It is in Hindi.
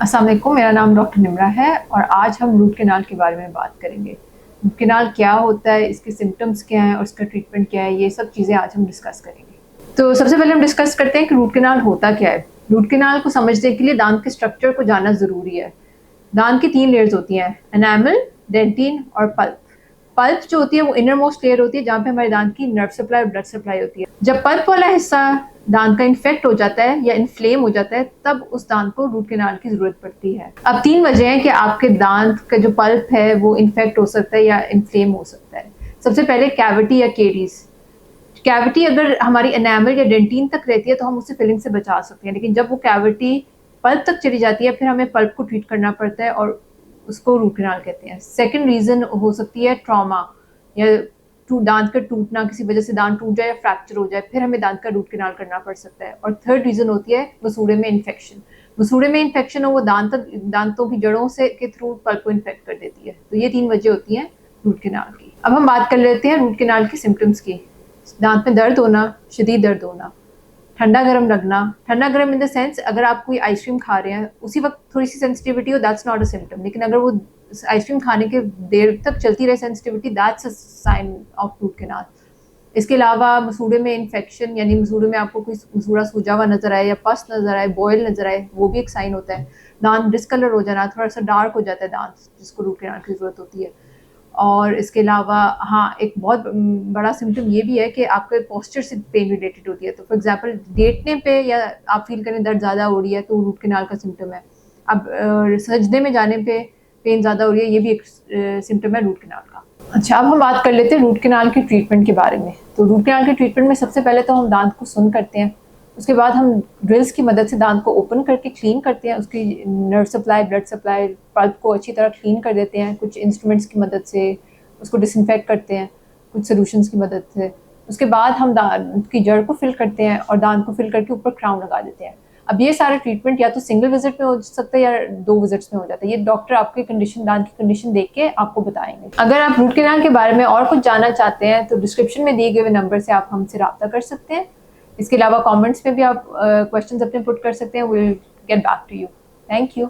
अस्सलाम वालेकुम, मेरा नाम डॉक्टर निम्रा है और आज हम रूट कैनाल के बारे में बात करेंगे। रूट कैनाल क्या होता है, इसके सिम्टम्स क्या हैं और इसका ट्रीटमेंट क्या है, ये सब चीज़ें आज हम डिस्कस करेंगे। तो सबसे पहले हम डिस्कस करते हैं कि रूट कैनाल होता क्या है। रूट कैनाल को समझने के लिए दांत के स्ट्रक्चर को जानना ज़रूरी है। दांत की 3 लेयर्स होती हैं, एनामल, डेंटिन और पल्प। पल्प जो होती है वो इनर मोस्ट लेयर होती है जहाँ पे हमारे दांत की नर्व सप्लाई और ब्लड सप्लाई होती है। जब पल्प वाला हिस्सा दांत का इन्फेक्ट हो जाता है या इन्फ्लेम हो जाता है तब उस दांत को रूट कैनाल की जरूरत पड़ती है। अब 3 वजह है कि आपके दांत का जो पल्प है वो इन्फेक्ट हो सकता है या इन्फ्लेम हो सकता है। सबसे पहले कैविटी या केरीज। कैविटी अगर हमारी एनामल या डेंटिन तक रहती है तो हम उससे फिलिंग से बचा सकते हैं, लेकिन जब वो कैविटी पल्प तक चली जाती है फिर हमें पल्प को ट्रीट करना पड़ता है और उसको रूट कैनाल कहते हैं। सेकंड रीजन हो सकती है ट्रॉमा या दांत का टूटना, किसी वजह से दांत टूट जाए या फ्रैक्चर हो जाए फिर हमें दांत का रूट कैनाल करना पड़ सकता है। और थर्ड रीजन होती है मसूड़े में इन्फेक्शन। मसूड़े में इन्फेक्शन हो वो दांतों की जड़ों से के थ्रू पल्प को इन्फेक्ट कर देती है। तो ये 3 वजह होती हैं रूट कैनाल की। अब हम बात कर लेते हैं रूट कैनाल के सिम्टम्स की। दांत में दर्द होना, शदीद दर्द होना, ठंडा गर्म लगना। ठंडा गर्म इन द सेंस अगर आप कोई आइसक्रीम खा रहे हैं उसी वक्त थोड़ी सी सेंसिटिविटी हो, दैट्स नॉट अ सिम्टम, लेकिन अगर वो आइसक्रीम खाने के देर तक चलती रहे sensitivity, that's a sign of root canal. इसके अलावा मसूड़े में इन्फेक्शन, यानी मसूड़े में आपको कोई मसूड़ा सूजा हुआ नजर आए या पस नजर आए, बॉयल नजर आए, वो भी एक साइन होता है। दांत डिसकलर हो जाना, थोड़ा सा डार्क हो जाता है दांत, जिसको रूट कैनाल की जरूरत होती है। और इसके अलावा हाँ, एक बहुत बड़ा सिम्टम ये भी है कि आपके पोस्चर से पेन रिलेटेड होती है। तो फॉर एग्जांपल लेटने पे या आप फील करें दर्द ज़्यादा हो रही है तो रूट कैनाल का सिम्टम है। अब सजदे में जाने पे पेन ज़्यादा हो रही है, ये भी एक सिम्टम है रूट कैनाल का। अच्छा, अब हम बात कर लेते हैं रूट कैनाल के ट्रीटमेंट के बारे में। तो रूट कैनाल के ट्रीटमेंट में सबसे पहले तो हम दांत को सुन करते हैं, उसके बाद हम ड्रिल्स की मदद से दांत को ओपन करके क्लीन करते हैं, उसकी nerve supply, blood supply, pulp को अच्छी तरह क्लीन कर देते हैं कुछ इंस्ट्रूमेंट्स की मदद से, उसको डिसइंफेक्ट करते हैं कुछ सोल्यूशंस की मदद से। उसके बाद हम दांत की जड़ को फिल करते हैं और दांत को फिल करके ऊपर क्राउन लगा देते हैं। अब ये सारा ट्रीटमेंट या तो सिंगल विजिट में हो सकता है या 2 विजिट्स में हो जाता है। ये डॉक्टर आपकी कंडीशन, दांत की कंडीशन देख के आपको बताएंगे। अगर आप रूट कैनाल के बारे में और कुछ जानना चाहते हैं तो डिस्क्रिप्शन में दिए गए नंबर से आप हमसे रब्ता कर सकते हैं। इसके अलावा कमेंट्स में भी आप क्वेश्चंस अपने पुट कर सकते हैं। Will get back to you. Thank you.